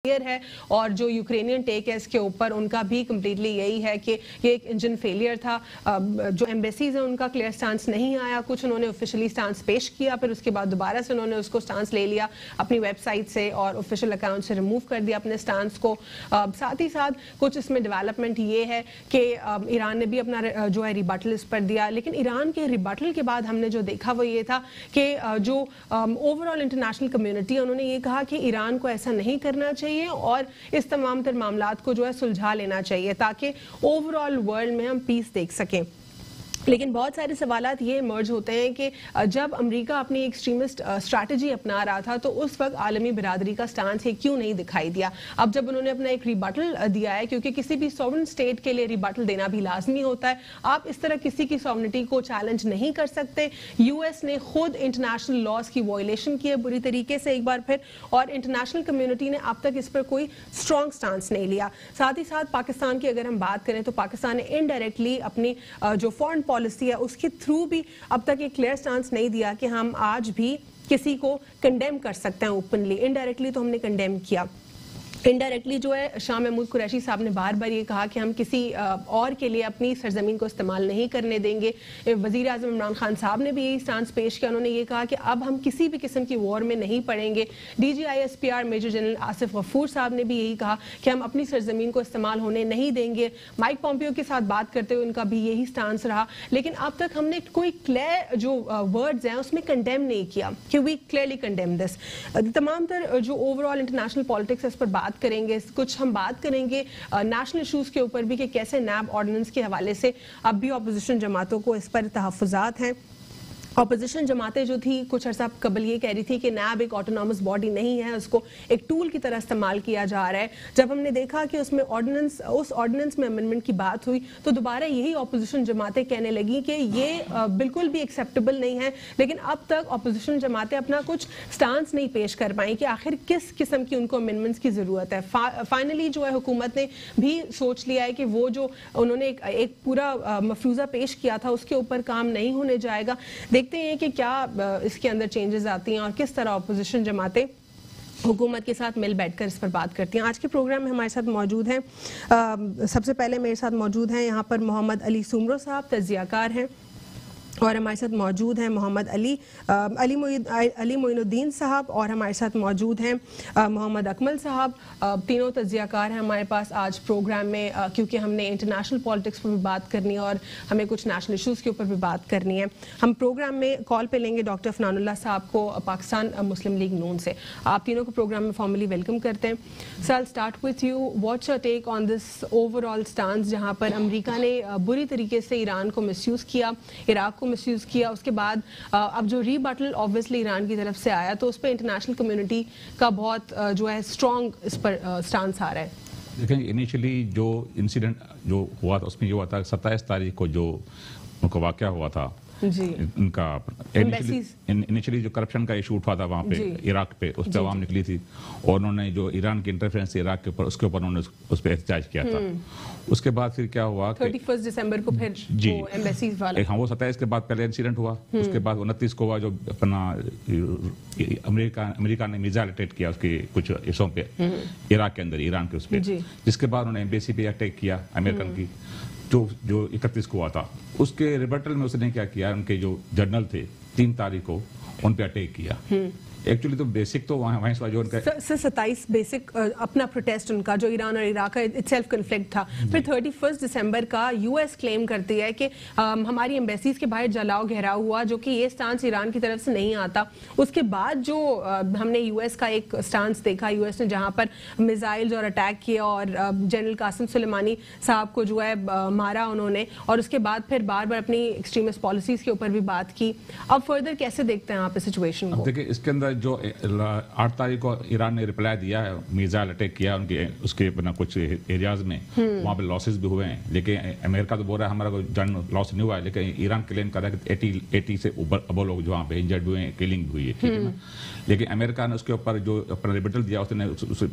है और जो यूक्रेनियन टेक है इसके ऊपर उनका भी कम्प्लीटली यही है कि ये एक इंजन फेलियर था। जो एम्बेसीज है उनका क्लियर स्टांस नहीं आया, कुछ उन्होंने ऑफिशियली स्टांस पेश किया, फिर उसके बाद दोबारा से उन्होंने उसको स्टांस ले लिया अपनी वेबसाइट से और ऑफिशियल अकाउंट से रिमूव कर दिया अपने स्टांस को। साथ ही साथ कुछ इसमें डेवलपमेंट ये है कि ईरान ने भी अपना जो है रिबटल इस पर दिया, लेकिन ईरान के रिबटल के बाद हमने जो देखा वो ये था कि जो ओवरऑल इंटरनेशनल कम्युनिटी है उन्होंने ये कहा कि ईरान को ऐसा नहीं करना चाहिए और इस तमाम तर मामलात को जो है सुलझा लेना चाहिए ताकि ओवरऑल वर्ल्ड में हम पीस देख सकें। लेकिन बहुत सारे सवालात ये इमर्ज होते हैं कि जब अमेरिका अपनी एक्सट्रीमिस्ट स्ट्रैटेजी अपना रहा था तो उस वक्त आलमी बिरादरी का स्टांस है क्यों नहीं दिखाई दिया। अब जब उन्होंने अपना एक रिबटल दिया है, क्योंकि किसी भी सॉवरेन स्टेट के लिए रिबटल देना भी लाजमी होता है, आप इस तरह किसी की सॉवरेनिटी को चैलेंज नहीं कर सकते। यूएस ने खुद इंटरनेशनल लॉज की वायलेशन की है बुरी तरीके से एक बार फिर, और इंटरनेशनल कम्युनिटी ने अब तक इस पर कोई स्ट्रॉन्ग स्टांस नहीं लिया। साथ ही साथ पाकिस्तान की अगर हम बात करें तो पाकिस्तान ने इनडायरेक्टली अपनी जो फॉरेन पॉलिसी है उसके थ्रू भी अब तक एक क्लियर स्टांस नहीं दिया कि हम आज भी किसी को कंडेम कर सकते हैं ओपनली। इनडायरेक्टली तो हमने कंडेम किया, इनडायरेक्टली जो है शाह महमूद कुरैशी साहब ने बार बार ये कहा कि हम किसी और के लिए अपनी सरजमीन को इस्तेमाल नहीं करने देंगे। वजीर आज़म इमरान खान साहब ने भी यही स्टांस पेश किया, उन्होंने ये कहा कि अब हम किसी भी किस्म की वॉर में नहीं पड़ेंगे। DGISPR major general Asif Ghafoor साहब ने भी यही कहा कि हम अपनी सरजमीन को इस्तेमाल होने नहीं देंगे। माइक पॉम्पियो के साथ बात करते हुए उनका भी यही स्टांस रहा, लेकिन अब तक हमने कोई क्लियर जो वर्ड्स हैं उसमें कंडेम नहीं किया कि वी क्लियरली कंडेम दिस। तमाम तर जो ओवरऑल इंटरनेशनल पॉलिटिक्स है इस पर बात करेंगे, कुछ हम बात करेंगे नेशनल इशूज के ऊपर भी कि कैसे नैब ऑर्डिनेंस के हवाले से अब भी अपोजिशन जमातों को इस पर तहफ़्फ़ुज़ात हैं। अपोजिशन जमातें जो थी कुछ अर्सा कबल ये कह रही थी कि नैब एक ऑटोनॉमस बॉडी नहीं है, उसको एक टूल की तरह इस्तेमाल किया जा रहा है। जब हमने देखा कि उसमें उस ऑर्डिनेंस में अमेंडमेंट की बात हुई तो दोबारा यही अपोजिशन जमातें कहने लगी कि ये बिल्कुल भी एक्सेप्टेबल नहीं है। लेकिन अब तक अपोजिशन जमातें अपना कुछ स्टांस नहीं पेश कर पाई कि आखिर किस किस्म की उनको अमेंडमेंट्स की ज़रूरत है। फाइनली जो है हुकूमत ने भी सोच लिया है कि वो जो उन्होंने एक पूरा मफरूज़ा पेश किया था उसके ऊपर काम नहीं होने जाएगा। देखते हैं कि क्या इसके अंदर चेंजेस आती हैं और किस तरह अपोजिशन जमातें हुकूमत के साथ मिल बैठकर इस पर बात करती हैं। आज के प्रोग्राम में हमारे साथ मौजूद हैं, सबसे पहले मेरे साथ मौजूद हैं यहाँ पर मोहम्मद अली सुमरो साहब, तज्ज़ियाकार हैं, और हमारे साथ मौजूद हैं मोहम्मद अली मोइनुद्दीन साहब, और हमारे साथ मौजूद हैं मोहम्मद अकमल साहब। तीनों तज्ज़ियाकार हैं हमारे पास आज प्रोग्राम में, क्योंकि हमने इंटरनेशनल पॉलिटिक्स पर भी बात करनी है और हमें कुछ नेशनल इशूज़ के ऊपर भी बात करनी है। हम प्रोग्राम में कॉल पे लेंगे डॉक्टर फनानुल्लाह साहब को पाकिस्तान मुस्लिम लीग नून से। आप तीनों को प्रोग्राम में फॉर्मली वेलकम करते हैं। Sir, I start with you, what's your take on this overall stance जहाँ पर अमेरिका ने बुरी तरीके से ईरान को मिसयूज़ किया, इराक को मिसयूज़ किया, उसके बाद अब जो रीबटल ऑब्वियसली ईरान की तरफ से आया तो उस पर इंटरनेशनल कम्युनिटी का बहुत जो है स्ट्रॉन्ग इस पर स्टांस आ रहा है। देखें, इनिशियली जो इंसिडेंट जो हुआ था उसमें ये हुआ था 27 तारीख को जो उनका वाक़या हुआ था जी, उनका इनिशियली जो करप्शन का इशू उठा था वहाँ पे इराक पे, उस पर आवाम निकली थी और उन्होंने जो ईरान की इंटरफेरेंस इराक के ऊपर उसके ऊपर उन्होंने उस पर एहतजाज किया था। उसके बाद फिर क्या हुआ, 31 दिसंबर को फिर जी वो एम्बेसीज वाला, हाँ, वो 27 के बाद पहले इंसिडेंट हुआ, उसके बाद 29 को हुआ जो अपना अमेरिका ने मिसाइल अटैक किया उसके कुछ हिस्सों पे इराक के अंदर, ईरान के उस पर, जिसके बाद उन्होंने एम्बेसी पे अटैक किया अमेरिकन की, जो 31 को हुआ था। उसके रिबटल में उसने क्या किया, उनके जो जर्नल थे 3 तारीख को उन पे अटैक किया। एक्चुअली तो बेसिक तो वहाँ जो उनका 27 बेसिक अपना प्रोटेस्ट उनका जो ईरान और इराक का इटसेल्फ कन्फ्लिक्ट था। फिर 31 दिसंबर का यूएस क्लेम करती है कि हमारी एम्बेसीज के बाहर जलाओ घेराव हुआ, जो कि ये स्टांस ईरान की तरफ से नहीं आता। उसके बाद जो हमने यूएस का एक स्टांस देखा, यूएस ने जहाँ पर मिसाइल्स और अटैक किए और जनरल कासिम सुलेमानी साहब को जो है मारा उन्होंने, और उसके बाद फिर बार बार अपनी एक्सट्रीमिस्ट पॉलिसीज के ऊपर भी बात की। अब फर्दर कैसे देखते हैं आप इस सिचुएशन को? देखिए, इसके अंदर जो 8 तारीख को ईरान ने रिप्लाई दिया है, मिसाइल अटैक किया उनके उसके बिना कुछ एरियाज में, वहाँ पे लॉसेस भी हुए हैं, लेकिन अमेरिका तो बोल रहा है हमारा कोई जन लॉस नहीं हुआ है, लेकिन ईरान क्लेम कर रहा है कि 80 से ऊपर अब लोग जो वहाँ पे इंजर्ड हुए हैं, किलिंग हुई है, ठीक है ना। लेकिन अमेरिका ने उसके ऊपर जो अपना रिबटल दिया उसने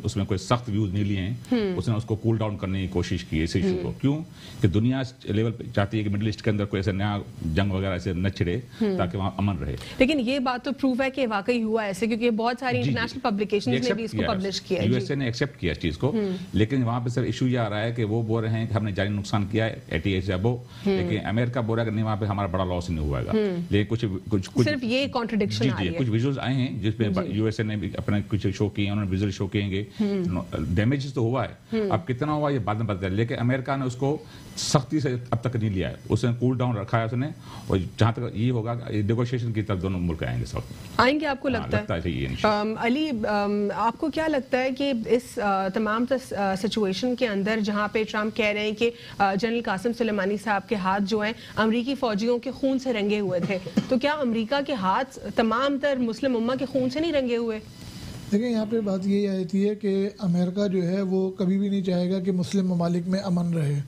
उसमें कोई सख्त व्यूज नहीं लिए हैं, उसने उसको कूल डाउन करने की कोशिश की इस इशू को। क्यों कि दुनिया लेवल पे चाहती है कि मिडिल ईस्ट के अंदर कोई ऐसा नया जंग वगैरह ऐसे न छिड़े ताकि वहाँ अमन रहे। लेकिन ये बात तो प्रूव है कि वाकई हुआ ऐसे, क्योंकि बहुत सारी इंटरनेशनल पब्लिकेशंस ने भी इसको पब्लिश किया है। यूएसए ने एक्सेप्ट किया इस चीज को, लेकिन वहां पे सर इशू ये आ रहा है कि वो बोल रहे हैं कि हमने जानी नुकसान किया है 88 से अबो, लेकिन अमेरिका बोल रहा है कि नहीं वहां पे हमारा बड़ा लॉस नहीं हुआ है। लेकिन कुछ सिर्फ ये कॉन्ट्रडिक्शन आ रही है। कुछ विजुअल्स आए हैं जिसमें यूएसए ने भी अपने कुछ शो किए, उन्होंने विजुअल शो किएंगे, डैमेज तो हुआ है, अब कितना हुआ ये बाद में पता चलेगा, लेकिन अमेरिका ने उसको सख्ती से अब तक नहीं लिया है, उसने कूल डाउन रखा है उसने, और जहां तक ये होगा नेगोशिएशन की तरफ दोनों मुल्क आएंगे, सब आएंगे। आपको लगता है अली, आपको क्या लगता है कि इस तमाम सिचुएशन के अंदर जहां पे ट्रंप कह रहे हैं कि जनरल कासिम सुलेमानी साहब के हाथ जो हैं अमरीकी फौजियों के खून से रंगे हुए थे, तो क्या अमरीका के हाथ तमाम तर मुस्लिम उम्मा के खून से नहीं रंगे हुए? देखिए, यहाँ पे बात यही आती है कि अमेरिका जो है वो कभी भी नहीं चाहेगा कि मुस्लिम ममालिक में अमन रहे,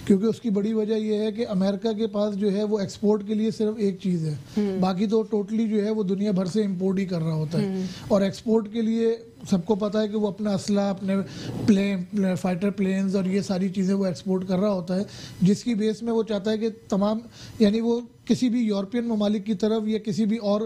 क्योंकि उसकी बड़ी वजह यह है कि अमेरिका के पास जो है वो एक्सपोर्ट के लिए सिर्फ एक चीज़ है, बाकी तो टोटली जो है वो दुनिया भर से इंपोर्ट ही कर रहा होता है। और एक्सपोर्ट के लिए सबको पता है कि वो अपना असला, अपने फाइटर प्लेन्स और ये सारी चीज़ें वो एक्सपोर्ट कर रहा होता है, जिसकी बेस में वो चाहता है कि तमाम, यानी वो किसी भी यूरोपियन ममालिक की तरफ या किसी भी और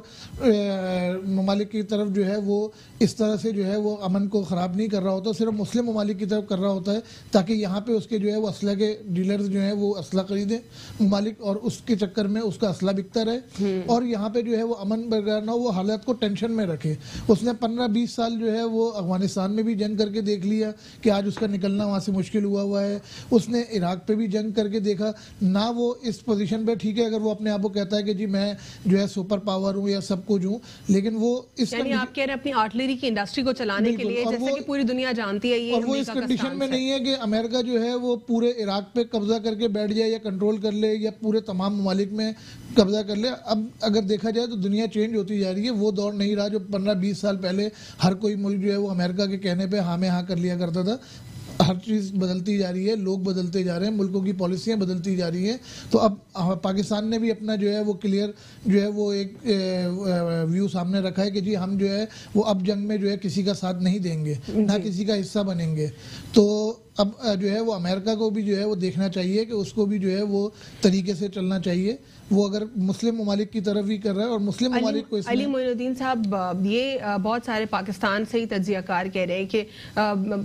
ममालिक की तरफ जो है वो इस तरह से जो है वो अमन को ख़राब नहीं कर रहा होता, सिर्फ मुस्लिम ममालिक की तरफ कर रहा होता है, ताकि यहाँ पे उसके जो है वो असला के डीलर्स जो है वो असला खरीदें ममालिक, और उसके चक्कर में उसका असला बिकता रहे, और यहाँ पे जो है वो अमन बरकरार ना हो, वो हालात को टेंशन में रखे। उसने 15-20 साल जो है वो अफगानिस्तान में भी जंग करके देख लिया कि आज उसका निकलना वहाँ से मुश्किल हुआ है। उसने इराक पे भी जंग करके देखा ना, वो इस पोजीशन पे, ठीक है अगर वो अपने आप को कहता है कि जी मैं जो है सुपर पावर हूँ या सब कुछ हूँ, लेकिन वो इस यानी आप कह रहे हैं अपनी आर्टिलरी की इंडस्ट्री को चलाने के लिए, जैसे कि पूरी दुनिया जानती है, ये और वो इस कंडीशन में नहीं है कि अमेरिका जो है वो पूरे इराक पे कब्जा करके बैठ जाए या कंट्रोल कर ले या पूरे तमाम ममालिक में कब्जा कर ले। अब अगर देखा जाए तो दुनिया चेंज होती जा रही है, वो दौर नहीं रहा जो 15-20 साल पहले हर कोई मुल्क जो है वो अमेरिका के कहने पे हाँ में हाँ कर लिया करता था। हर चीज़ बदलती जा रही है, लोग बदलते जा रहे हैं, मुल्कों की पॉलिसियाँ बदलती जा रही हैं। तो अब पाकिस्तान ने भी अपना जो है वो क्लियर जो है वो एक व्यू सामने रखा है कि जी हम जो है वो अब जंग में जो है किसी का साथ नहीं देंगे, ना किसी का हिस्सा बनेंगे। तो अब जो है वो अमेरिका को भी जो है वो देखना चाहिए कि उसको भी जो है वो तरीके से चलना चाहिए। वो अगर मुस्लिम ममालिक की तरफ ही कर रहा है और मुस्लिम ममालिक को अली मोइनुद्दीन साहब, ये बहुत सारे पाकिस्तान से ही तज्जियाकार कह रहे हैं कि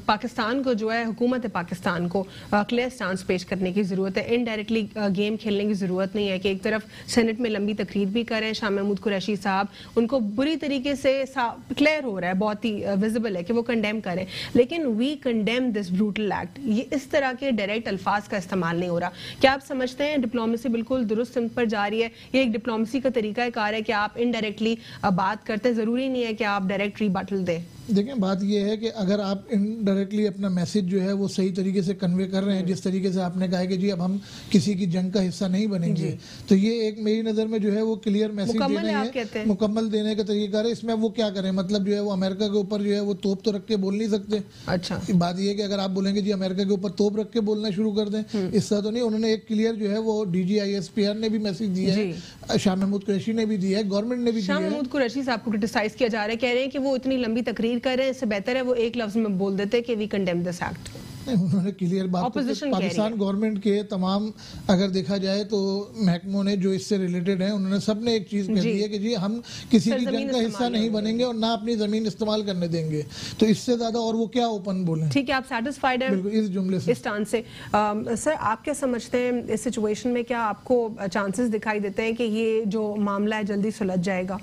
पाकिस्तान को जो है, हुकूमत पाकिस्तान को क्लियर स्टांस पेश करने की ज़रूरत है, इनडायरेक्टली गेम खेलने की ज़रूरत नहीं है कि एक तरफ सेनेट में लंबी तकरीर भी करें शाह महमूद कुरैशी साहब, उनको बुरी तरीके से क्लियर हो रहा है, बहुत ही विजिबल है कि वो कंडेम करें, लेकिन we condemn this brutal act. ये इस तरह के डायरेक्ट अल्फाज का इस्तेमाल नहीं हो रहा। क्या आप समझते हैं डिप्लोमेसी बिल्कुल दुरुस्त सिमत पर जा रही है? ये एक डिप्लोमेसी का तरीका कार है कि आप इनडायरेक्टली बात करते हैं, जरूरी नहीं है कि आप डायरेक्ट रिबटल दें। देखें, बात यह है कि अगर आप इनडायरेक्टली अपना मैसेज जो है वो सही तरीके से कन्वे कर रहे हैं, जिस तरीके से आपने कहा है कि जी अब हम किसी की जंग का हिस्सा नहीं बनेंगे, तो ये एक मेरी नज़र में जो है वो क्लियर मैसेज देना है, मुकम्मल देने का तरीका है। इसमें वो क्या करें, मतलब जो है वो अमेरिका के ऊपर जो है वो तोप तो रख के बोल नहीं सकते। अच्छा, बात ये है कि अगर आप बोलेंगे जी अमेरिका के ऊपर तोप रख के बोलना शुरू कर दें, इस तरह तो नहीं। उन्होंने एक क्लियर जो है वो DGISPR ने भी मैसेज दिया है, शाह महमूद कुरैशी ने भी दिया है, गवर्नमेंट ने भी दिया है। शाह महमूद कुरैशी साहब को क्रिटिसाइज किया जा रहा है, कह रहे हैं कि वो इतनी लंबी तकरीर कर रहे हैं, इससे बेहतर है वो एक लफ्ज में बोल देते कि वी कंडेम दिस एक्ट। उन्होंने क्लियर बात, पाकिस्तान गवर्नमेंट के तमाम अगर देखा जाए तो महकमों ने जो इससे रिलेटेड है, उन्होंने सब ने एक चीज कह दी है कि जी हम किसी की जंग का हिस्सा नहीं बनेंगे और ना अपनी जमीन इस्तेमाल करने देंगे। तो इससे ज्यादा और वो क्या ओपन बोले। ठीक है, आप सेटिस्फाइड हैं इस जुमले से, इस स्टांस से? सर, आप क्या समझते हैं इस सिचुएशन में, क्या आपको चांसेस दिखाई देते हैं कि ये जो मामला है जल्दी सुलझ जाएगा?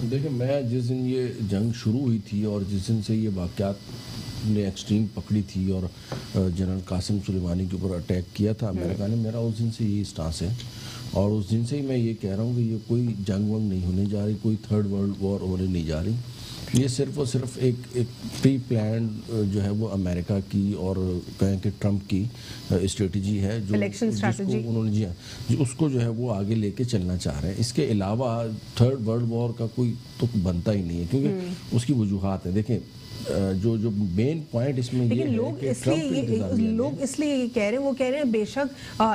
देखिए, मैं जिस दिन ये जंग शुरू हुई थी और जिस दिन से ये वाक़यात ने एक्सट्रीम पकड़ी थी और जनरल कासिम सुलेमानी के ऊपर अटैक किया था अमेरिका ने, मेरा उस दिन से ये स्टांस है। और उस दिन से ही मैं ये कह रहा हूँ कि ये कोई जंग वंग नहीं होने जा रही, कोई थर्ड वर्ल्ड वॉर होने नहीं जा रही। ये सिर्फ और सिर्फ एक प्री प्लान जो है वो अमेरिका की और कहें कि ट्रंप की स्ट्रेटजी है, जो जिसको उन्होंने जी उसको जो है वो आगे लेके चलना चाह रहे हैं। इसके अलावा थर्ड वर्ल्ड वॉर का कोई तो बनता ही नहीं है, क्योंकि उसकी वजूहात है। देखें, जो मेन पॉइंट इसमें ये है कि लोग इसलिए ये कह रहे हैं, वो कह रहे हैं बेशक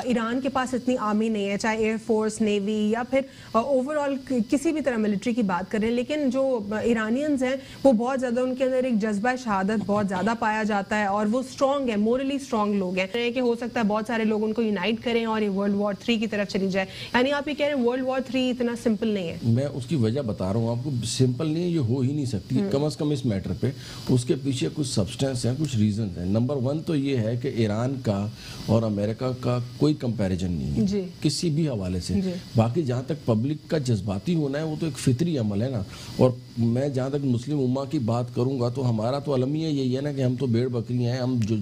ईरान के पास इतनी आर्मी नहीं है, चाहे एयरफोर्स, नेवी या फिर ओवरऑल किसी भी तरह मिलिट्री की बात करें, लेकिन जो ईरानियंस हैं वो बहुत ज़्यादा, उनके अंदर एक जज्बा शहादत बहुत ज़्यादा पाया जाता है और वो स्ट्रॉन्ग है, मोरली स्ट्रॉन्ग लोग हैं कि हो सकता है बहुत सारे लोग उनको यूनाइट करें और ये वर्ल्ड वॉर 3 की तरफ चली जाए। यानी आप ये कह रहे हैं वर्ल्ड वॉर 3 इतना सिंपल नहीं है? मैं उसकी वजह बता रहा हूँ आपको, सिंपल नहीं है, ये हो ही नहीं सकती कम से कम इस मैटर पे। उसके पीछे कुछ सब्सटेंस हैं, कुछ रीजन हैं। नंबर 1 तो ये है कि ईरान का और अमेरिका का कोई कंपैरिजन नहीं है किसी भी हवाले से। बाकी जहाँ तक पब्लिक का जज्बाती होना है वो तो एक फितरी अमल है ना। और मैं जहाँ तक मुस्लिम उम्मा की बात करूँगा तो हमारा तो अलमिया यही है ना कि हम तो भेड़ बकरियाँ हैं, हम जो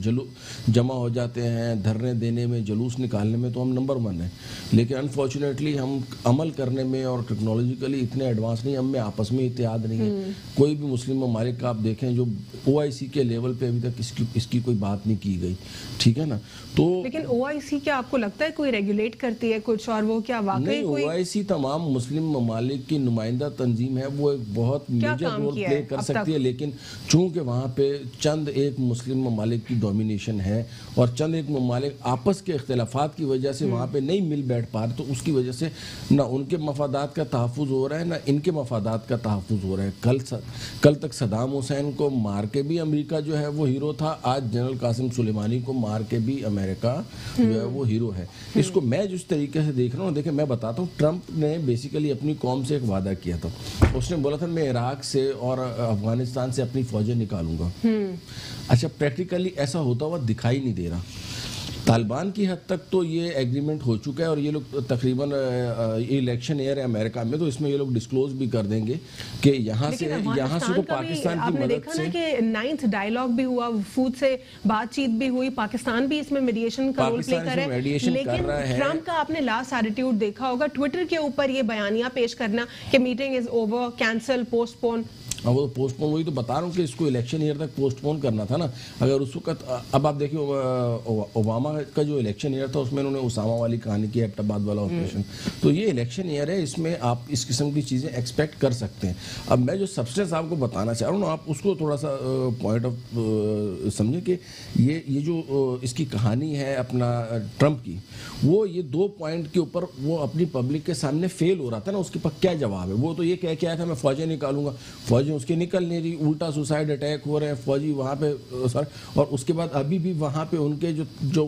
जमा हो जाते हैं धरने देने में, जुलूस निकालने में तो हम नंबर 1 हैं। लेकिन अनफॉर्चुनेटली हम अमल करने में और टेक्नोलॉजिकली इतने एडवांस नहीं, हम में आपस में इत्तेहाद नहीं है। कोई भी मुस्लिम ममालिक का आप देखें जो OIC के लेवल पे अभी तक इसकी कोई बात नहीं की गई, ठीक है ना। तो लेकिन OIC क्या आपको लगता है कोई रेगुलेट करती है कुछ, और वो क्या वाकई कोई? OIC तमाम मुस्लिम ममालिक की नुमाइंदा तंजीम है, वो एक बहुत मेजर रोल प्ले कर सकती है। लेकिन चूंकि वहाँ पे चंद एक मुस्लिम ममालिक की डोमिनेशन है और चंद एक ममालिक आपस के इख्तिलाफात की वजह से वहाँ पे नहीं मिल बैठ पा रहे, तो उसकी वजह से ना उनके मफादात का तहफ़्फ़ुज़ हो रहा है ना इनके मफादात का तहफ़्फ़ुज़ हो रहा है। कल तक सदाम हुसैन को मार के भी अमेरिका जो है वो हीरो था, आज जनरल कासिम सुलेमानी को मार के भी अमेरिका जो है वो हीरो है। इसको मैं जिस तरीके से देख रहा हूँ, देखिए मैं बताता हूँ, ट्रंप ने बेसिकली अपनी कौम से एक वादा किया था। उसने बोला था मैं इराक से और अफगानिस्तान से अपनी फौजें निकालूंगा। अच्छा, प्रैक्टिकली ऐसा होता हुआ दिखाई नहीं दे रहा। तालिबान की हद तक तो ये एग्रीमेंट हो चुका है और ये लोग तकरीबन इलेक्शन ईयर है अमेरिका में, तो इसमें ये लोग डिस्क्लोज भी कर देंगे कि यहाँ से तो पाकिस्तान की मदद से कि 9th डायलॉग भी हुआ, वफूद से बातचीत भी हुई, पाकिस्तान भी इसमें मीडिएशन का रोल प्ले कर रहा है। लेकिन ट्रंप का आपने लास्ट एटीट्यूड देखा होगा, ट्विटर के ऊपर ये बयानियां पेश करना कि meeting is over, cancel, postpone. वो तो पोस्टपोन, वही तो बता रहा हूँ कि इसको इलेक्शन ईयर तक पोस्टपोन करना था ना। अगर उस वक्त अब आप देखिए ओबामा का जो इलेक्शन ईयर था उसमें उन्होंने उसामा वाली कहानी की, एबटाबाद वाला ऑपरेशन। तो ये इलेक्शन ईयर है, इसमें आप इस किस्म की चीज़ें एक्सपेक्ट कर सकते हैं। अब मैं जो सब्सटेंस आपको बताना चाह रहा हूँ ना, आप उसको थोड़ा सा पॉइंट ऑफ समझें कि ये जो इसकी कहानी है अपना ट्रंप की, वो ये 2 पॉइंट के ऊपर वो अपनी पब्लिक के सामने फेल हो रहा था ना। उसके पास क्या जवाब है? वो तो ये कह के आया था मैं फौजें निकालूंगा, फौजें उसके निकल नहीं रही, उल्टा सुसाइड अटैक हो रहे हैं, फौजी वहाँ पे सर। और उसके बाद अभी भी वहाँ पे उनके जो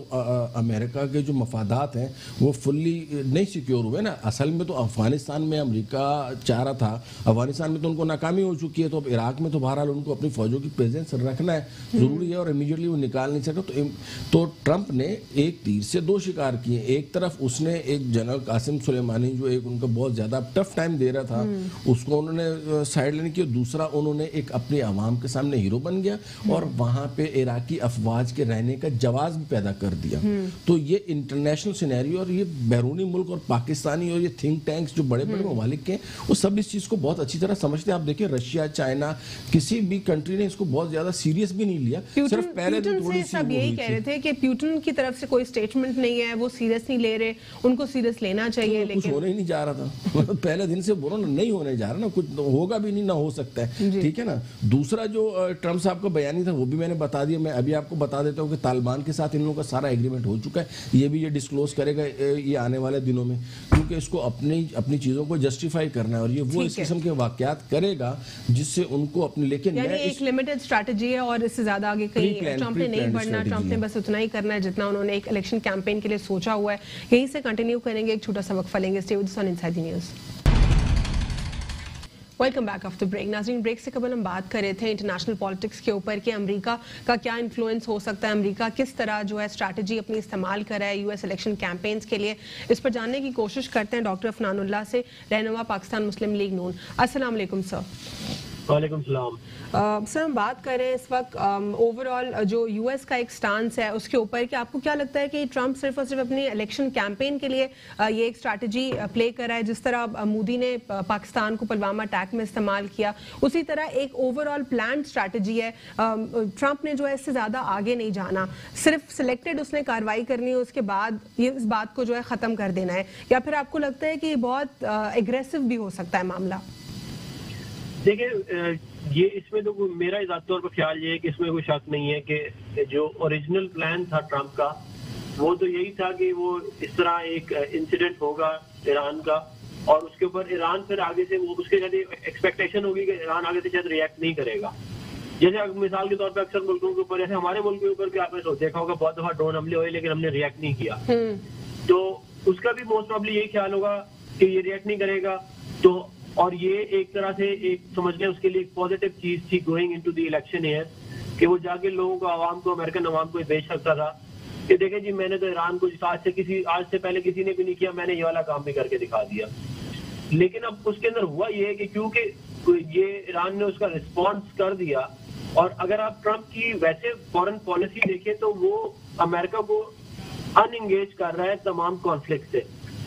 अमेरिका के जो मफादात हैं वो फुल्ली नहीं सिक्योर हुए ना। असल में तो अफगानिस्तान में अमेरिका चाह रहा था, अफगानिस्तान में तो उनको नाकामी हो चुकी है, तो अब इराक में तो बहरहाल उनको अपनी फौजों की प्रेजेंस रखना है, ज़रूरी है, और इमीडिएटली वो निकाल नहीं सकते। तो ट्रंप ने एक तीर से 2 शिकार किए। एक तरफ उसने एक जनरल कासिम सुलेमानी जो एक उनका बहुत ज़्यादा टफ टाइम दे रहा था, उसको उन्होंने साइड लाइन किया। दूसरा उन्होंने एक अपने अवाम के सामने हीरो बन गया और वहां पे इराकी अफवाज के रहने का जवाब भी पैदा कर दिया। तो ये इंटरनेशनल सिनेरियो और ये बैरूनी मुल्क और पाकिस्तानी और ये थिंक टैंक्स जो बड़े बड़े ममालिक के, वो सब इस चीज को बहुत अच्छी तरह समझते हैं। आप देखिए रशिया, चाइना, किसी भी कंट्री ने इसको बहुत ज्यादा सीरियस भी नहीं लिया। सिर्फ पहले दिन थोड़ी सी सब यही कह रहे थे कि प्यूटन की तरफ से कोई स्टेटमेंट नहीं है, वो सीरियस नहीं ले रहे, उनको सीरियस लेना चाहिए। लेकिन कुछ होने ही नहीं जा रहा था पहले दिन से बोलो ना, नहीं होने जा रहा ना, कुछ होगा भी नहीं, ना हो सकता है, ठीक है ना। दूसरा जो ट्रंप साहब का बयानी था वो भी मैंने बता दिया। मैं अभी आपको बता देता हूँ कि तालिबान के साथ इन लोगों का सारा एग्रीमेंट हो चुका है। ये भी ये डिस्क्लोज करेगा ये आने वाले दिनों में, क्योंकि इसको अपनी चीज़ों को जस्टिफाई करना है और ये वो इस किस्म के वाकयात करेगा जिससे उनको अपने, लेकिन एक लिमिटेड स्ट्रैटेजी है और इससे ज़्यादा आगे कहीं ट्रंप ने नहीं बढ़ना। ट्रंप ने बस उतना ही करना है जितना उन्होंने एक इलेक्शन कैंपेन के लिए सोचा हुआ है। यहीं से कंटिन्यू करेंगे, एक छोटा सा वक्फा लेंगे। Stay with us on inside the news. Welcome back after break. नाज़रीन, ब्रेक से कबल हम बात कर रहे थे इंटरनेशनल पॉलिटिक्स के ऊपर कि अमेरिका का क्या इन्फ्लुएंस हो सकता है, अमेरिका किस तरह जो है स्ट्रैटेजी अपनी इस्तेमाल कर रहा है यूएस इलेक्शन कैंपेन्स के लिए। इस पर जानने की कोशिश करते हैं डॉक्टर अफनानुल्लाह से, रहनुमा पाकिस्तान मुस्लिम लीग नून। अस्सलाम वालेकुम सर। वालेकुम सलाम। सर, हम बात कर रहे हैं इस वक्त ओवरऑल जो यूएस का एक स्टांस है उसके ऊपर कि आपको क्या लगता है कि ट्रंप सिर्फ और सिर्फ अपनी इलेक्शन कैंपेन के लिए ये एक स्ट्रैटेजी प्ले कर रहा है, जिस तरह मोदी ने पाकिस्तान को पुलवामा अटैक में इस्तेमाल किया, उसी तरह एक ओवरऑल प्लान स्ट्रैटेजी है। ट्रंप ने जो है इससे ज़्यादा आगे नहीं जाना, सिर्फ सिलेक्टेड उसने कार्रवाई करनी है, उसके बाद ये इस बात को जो है ख़त्म कर देना है, या फिर आपको लगता है कि बहुत एग्रेसिव भी हो सकता है मामला? देखिए ये इसमें तो मेरा ज़ाती तौर पर ख्याल ये है कि इसमें कोई शक नहीं है कि जो ओरिजिनल प्लान था ट्रम्प का वो तो यही था कि वो इस तरह एक इंसिडेंट होगा ईरान का और उसके ऊपर ईरान फिर आगे से वो उसके शायद एक्सपेक्टेशन होगी कि ईरान आगे से शायद रिएक्ट नहीं करेगा। जैसे मिसाल के तौर पर अक्सर मुल्कों के ऊपर, जैसे हमारे मुल्क के ऊपर भी आपने देखा होगा बहुत दफा ड्रोन हमले हुए लेकिन हमने रिएक्ट नहीं किया, तो उसका भी मोस्ट प्रॉब्ली यही ख्याल होगा कि ये रिएक्ट नहीं करेगा। तो और ये एक तरह से एक समझ लें उसके लिए एक पॉजिटिव चीज थी going into the election year कि वो जाके लोगों को आवाम को अमेरिकन आवाम को बेच सकता था कि देखें जी मैंने तो ईरान को आज से पहले किसी ने भी नहीं किया, मैंने ये वाला काम भी करके दिखा दिया। लेकिन अब उसके अंदर हुआ ये है कि क्योंकि ये ईरान ने उसका रिस्पॉन्स कर दिया और अगर आप ट्रम्प की वैसे फॉरेन पॉलिसी देखें तो वो अमेरिका को अनएंगेज कर रहा है तमाम कॉन्फ्लिक्ट से।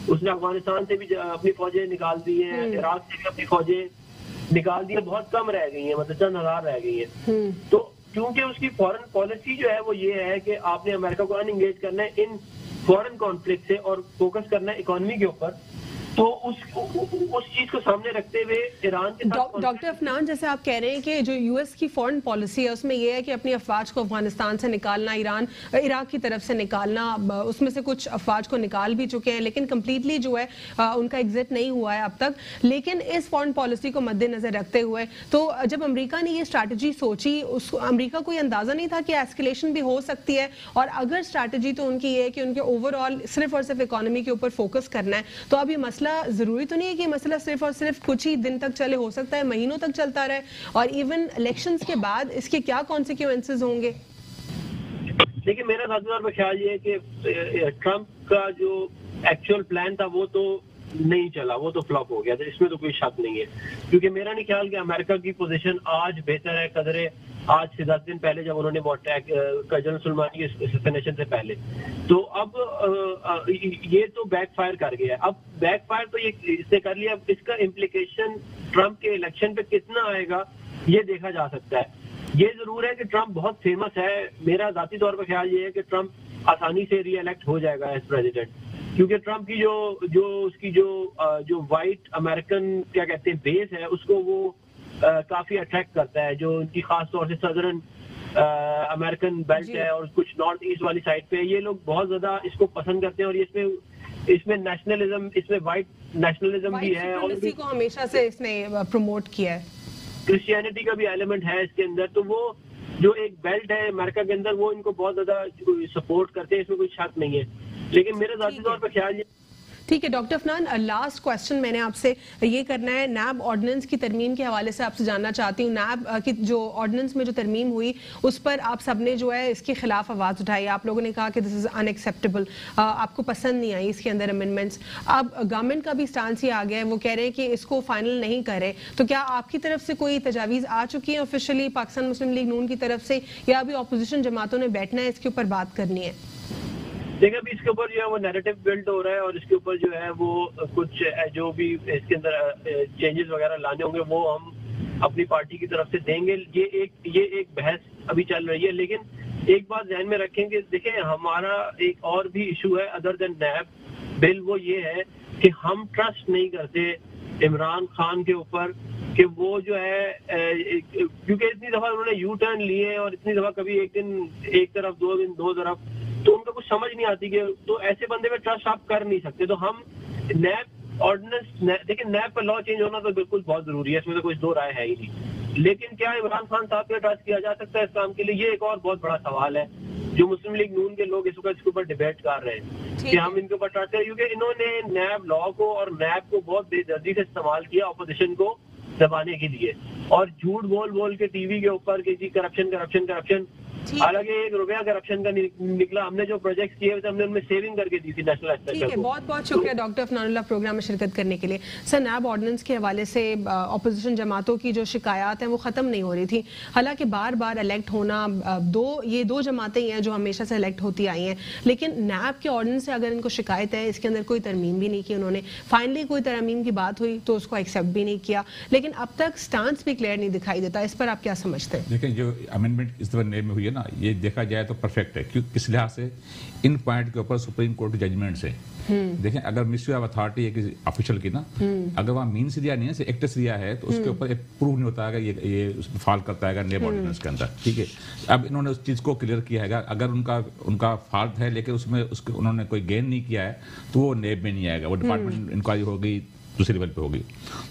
उसने अफगानिस्तान से भी अपनी फौजें निकाल दी हैं, इराक से भी अपनी फौजें निकाल दी है, बहुत कम रह गई हैं, मतलब चंद हजार रह गई हैं। तो क्योंकि उसकी फॉरेन पॉलिसी जो है वो ये है कि आपने अमेरिका को अनएंगेज करना है इन फॉरेन कॉन्फ्लिक्ट से और फोकस करना है इकोनॉमी के ऊपर, तो उस चीज को सामने रखते हुए ईरान के साथ डॉक्टर अफनान जैसे आप कह रहे हैं कि जो यूएस की फॉरेन पॉलिसी है उसमें यह है कि अपनी अफवाज को अफगानिस्तान से निकालना, इराक की तरफ से निकालना, उसमें से कुछ अफवाज को निकाल भी चुके हैं लेकिन कंप्लीटली जो है उनका एग्जिट नहीं हुआ है अब तक। लेकिन इस फॉरेन पॉलिसी को मद्देनजर रखते हुए तो जब अमेरिका ने ये स्ट्रैटेजी सोची अमेरिका को ये अंदाजा नहीं था कि एस्केलेशन भी हो सकती है और अगर स्ट्रैटेजी तो उनकी ये है कि उनके ओवरऑल सिर्फ और सिर्फ इकोनॉमी के ऊपर फोकस करना है, तो अब ये मसला जरूरी तो नहीं है कि मसला सिर्फ और सिर्फ कुछ ही दिन तक चले, हो सकता है महीनों तक चलता रहे और इवन इलेक्शंस के बाद इसके क्या कॉन्सिक्वेंसेस होंगे? देखिए मेरा ज़ाती तौर पर ख्याल ये है कि ट्रम्प का जो एक्चुअल प्लान था वो तो नहीं चला, वो तो फ्लॉप हो गया था, इसमें तो कोई शक नहीं है। क्योंकि मेरा नहीं ख्याल कि अमेरिका की पोजीशन आज बेहतर है कदरे आज से 10 दिन पहले जब उन्होंने वो अटैक जनरल सुलेमानी के असैसिनेशन से पहले। तो अब ये तो बैकफायर कर गया है। अब बैकफायर तो ये इसने कर लिया, अब इसका इम्प्लीकेशन ट्रम्प के इलेक्शन पे कितना आएगा ये देखा जा सकता है। ये जरूर है कि ट्रम्प बहुत फेमस है, मेरा ज़ाती तौर पर ख्याल ये है कि ट्रम्प आसानी से री इलेक्ट हो जाएगा एज प्रेसिडेंट, क्योंकि ट्रम्प की उसकी जो वाइट अमेरिकन क्या कहते हैं बेस है उसको वो काफी अट्रैक्ट करता है, जो उनकी खास तौर से सदर्न अमेरिकन बेल्ट है और कुछ नॉर्थ ईस्ट वाली साइड पे ये लोग बहुत ज्यादा इसको पसंद करते हैं और इसमें नेशनलिज्म, इसमें वाइट नेशनलिज्म भी है और को हमेशा से इसने प्रमोट किया है, क्रिश्चियनिटी का भी एलिमेंट है इसके अंदर। तो वो जो एक बेल्ट है अमेरिका के अंदर वो इनको बहुत ज्यादा सपोर्ट करते हैं, इसमें कोई शक नहीं है। लेकिन मेरे ज़ाती तौर पर ख्याल ठीक है। डॉक्टर अफनान लास्ट क्वेश्चन मैंने आपसे ये करना है, नैब ऑर्डिनेंस की तरमीम के हवाले से आपसे जानना चाहती हूँ। नैब की जो ऑर्डिनेंस में जो तरमीम हुई उस पर आप सबने जो है इसके खिलाफ आवाज़ उठाई, आप लोगों ने कहा कि दिस इज़ अनएक्सेप्टेबल, आपको पसंद नहीं आई इसके अंदर अमेंडमेंट्स। अब गवर्नमेंट का भी स्टांस ही आ गया है, वो कह रहे हैं कि इसको फाइनल नहीं करे, तो क्या आपकी तरफ से कोई तजावीज़ आ चुकी है ऑफिशियली पाकिस्तान मुस्लिम लीग नून की तरफ से, या अभी अपोजिशन जमातों ने बैठना है इसके ऊपर बात करनी है? देखिए अभी इसके ऊपर जो है वो नैरेटिव बिल्ड हो रहा है और इसके ऊपर जो है वो कुछ जो भी इसके अंदर चेंजेस वगैरह लाने होंगे वो हम अपनी पार्टी की तरफ से देंगे। ये एक बहस अभी चल रही है, लेकिन एक बात ध्यान में रखेंगे, देखिए हमारा एक और भी इशू है अदर देन नैब बिल, वो ये है कि हम ट्रस्ट नहीं करते इमरान खान के ऊपर कि वो जो है क्योंकि इतनी दफा उन्होंने यू टर्न लिए और इतनी दफा कभी एक दिन एक तरफ, 2 दिन 2 तरफ, तो उनको कुछ समझ नहीं आती कि तो ऐसे बंदे पे ट्रस्ट आप कर नहीं सकते। तो हम नैब ऑर्डिनेंस, देखिए नैब पर लॉ चेंज होना तो बिल्कुल बहुत जरूरी है, इसमें तो कुछ दो राय है ही नहीं, लेकिन क्या इमरान खान साहब पे ट्रस्ट किया जा सकता है इस काम के लिए, ये एक और बहुत बड़ा सवाल है जो मुस्लिम लीग नून के लोग इसके ऊपर डिबेट कर रहे हैं कि हम इनके ऊपर ट्रस्ट करें, क्योंकि इन्होंने नैब लॉ को और नैब को बहुत बेदर्दी से इस्तेमाल किया अपोजिशन को दबाने के लिए और झूठ बोल के टीवी के ऊपर कि जी करप्शन, हालांकि 1 रुपया करप्शन का निकला। हमने जो प्रोजेक्ट किए थे हमने उनमें सेविंग करके दी थी नेशनल एस्पेक्ट। ठीक है, बहुत बहुत शुक्रिया डॉक्टर अफनानुल्लाह प्रोग्राम में शिरकत करने के लिए। सर, नैब ऑर्डिनेंस के हवाले से अपोजिशन जमातों की जो शिकायत हैं वो ख़त्म नहीं हो रही थी, हालांकि बार बार इलेक्ट होना, ये दो जमातें ही हैं जो हमेशा से इलेक्ट होती आई हैं, लेकिन नैब के ऑर्डिनेंस से अगर इनको शिकायत है इसके अंदर कोई तरमीम भी नहीं की उन्होंने, फाइनली कोई तरमीम की बात हुई तो उसको एक्सेप्ट भी नहीं किया, लेकिन अब तक स्टांस भी क्लियर नहीं दिखाई देता। इस पर आप क्या समझते हैं? देखिए जो अमेंडमेंट इस दफा नैब में हुई है है ना, ये देखा जाए तो परफेक्ट है। क्यों, किस लिहाज से, इन पॉइंट के ऊपर सुप्रीम कोर्ट जजमेंट से देखें, अगर मिसयूज ऑफ अथॉरिटी है किसी ऑफिशियल की ना, अगर वहाँ मीन्स दिया नहीं है, एक्टस दिया है, तो उसके ऊपर एक प्रूव नहीं होता है ये उसमें फॉल करता है नेब ऑर्डिनेंस के अंदर, ठीक है। अब इन्होंने उस चीज़ को क्लियर किया है, अगर उनका फॉल्ट है लेकिन उसमें उन्होंने कोई गेन नहीं किया है तो वो नेब में नहीं आएगा, वो डिपार्टमेंट इंक्वायरी होगी, दूसरे लेवल पे होगी।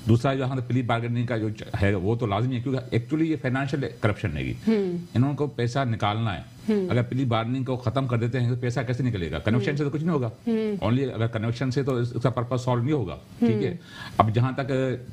दूसरा जो हमारे प्ली बार्गेनिंग का जो है वो तो लाजमी है, क्योंकि एक्चुअली ये फाइनेंशियल करप्शन है, इन्होंने को पैसा निकालना है। अगर प्ली बार्गेनिंग को खत्म कर देते हैं तो पैसा कैसे निकलेगा? कन्वेक्शन से तो कुछ नहीं होगा, ओनली अगर कन्वेक्शन से तो इसका पर्पस सॉल्व नहीं होगा, ठीक है। अब जहां तक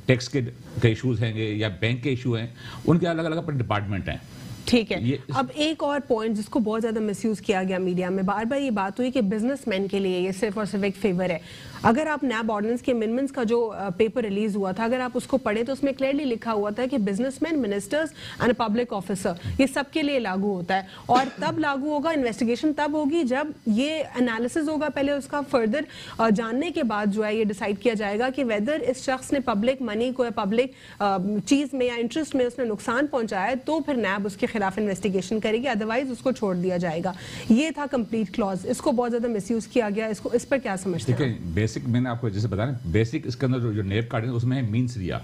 टैक्स के इश्यूज हैं या बैंक के इशू हैं, उनके अलग अलग अपने डिपार्टमेंट हैं, ठीक है। अब एक और पॉइंट जिसको बहुत ज्यादा मिसयूज किया गया मीडिया में, बार बार ये बात हुई कि बिजनेसमैन के लिए ये सिर्फ और सिर्फ एक फेवर है। अगर आप नैब ऑर्डिनेंस के अमेंडमेंट्स का जो पेपर रिलीज हुआ था, अगर आप उसको पढ़े तो उसमें क्लियरली लिखा हुआ था कि businessman, ministers and public officer, ये सबके लिए लागू होता है। और तब लागू होगा, इन्वेस्टिगेशन तब होगी जब ये एनालिसिस होगा, पहले उसका फर्दर जानने के बाद जो है ये डिसाइड किया जाएगा कि वेदर इस शख्स ने पब्लिक मनी को या पब्लिक चीज में या इंटरेस्ट में उसने नुकसान पहुंचाया है, तो फिर नैब उसके खिलाफ इन्वेस्टिगेशन करेगी, अदरवाइज उसको छोड़ दिया जाएगा। ये था कंप्लीट क्लॉज, इसको बहुत ज्यादा मिसयूज किया गया। इसको इस पर क्या समझते हैं? बेसिक मैंने आपको जैसे बताया, बेसिक इसके अंदर जो नेब कार्ड है उसमें है मीन्स रिया,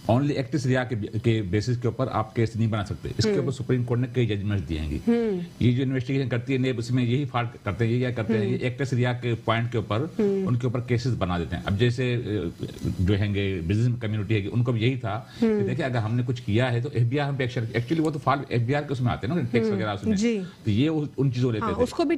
ओनली एक्टिस रिया के बेसिस के ऊपर आप केस नहीं बना सकते। इसके ऊपर सुप्रीम कोर्ट ने कई जजमेंट दिए हैं। ये जो इन्वेस्टिगेशन करती है नेब, उसमें यही फॉल्ट करते हैं, ये क्या करते हैं, ये एक्टिस रिया के पॉइंट के ऊपर उनके ऊपर केसेस बना देते हैं। अब जैसे जो हैंगे बिजनेस कम्युनिटी है, उनको भी यही था कि देखिए अगर हमने कुछ किया है तो एफबीआई हम पे एक्शन, एक्चुअली वो तो फॉल्ट एफबीआई के उसमें आते हैं ना, टैक्स वगैरह उसमें, तो ये उन चीजों लेते थे। उसको भी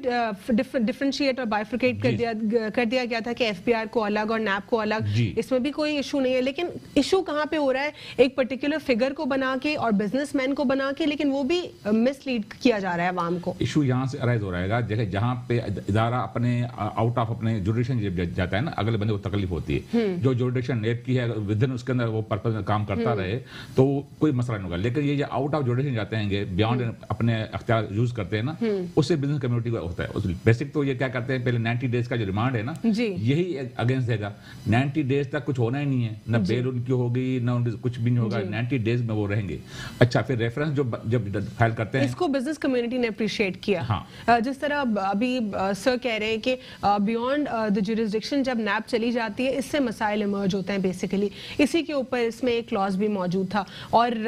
डिफरेंशिएट और बाइफरकेट कर दिया गया था कि एफबीआई को अलग और नैब को अलग, इसमें भी कोई इशू नहीं है। लेकिन इशू कहां पे हो रहा है, एक पर्टिकुलर फिगर को बना के और बिजनेसमैन को बना के, लेकिन वो भी मिसलीड किया जा रहा है आवाम को। इशू यहां से अराइज हो रहेगा जहां पे इदारा अपने आउट ऑफ अपने जुडिशन जाता है ना, अगले बंदे को तकलीफ होती है। जो जुडिशन नेब की है, विद इन उसके अंदर वो पर्पस में काम करता रहे तो कोई मसला नहीं होगा। लेकिन ये जो आउट ऑफ जुडिशन जाते हैं, बियॉन्ड अपने अख्तियार यूज करते हैं ना, उससे बिजनेस कम्युनिटी को होता है। बेसिक तो ये क्या करते हैं, पहले 90 डेज का जो रिमांड है ना, यही अगेंस्ट देगा। 90 डेज तक कुछ होना ही नहीं है, ना बेल उनकी होगी, ना कुछ भी नहीं होगा, 90 डेज में वो रहेंगे। अच्छा, फिर रेफरेंस जब फाइल करते हैं, इसको बिजनेस कम्युनिटी ने अप्रिशिएट किया। हाँ। जिस तरह अभी सर कह रहे हैं कि बियॉन्ड द जुरिसडिक्शन जब नैब चली जाती है, इससे मसाइल इमर्ज होते हैं बेसिकली, इसी के ऊपर इसमें एक क्लॉज भी मौजूद था। और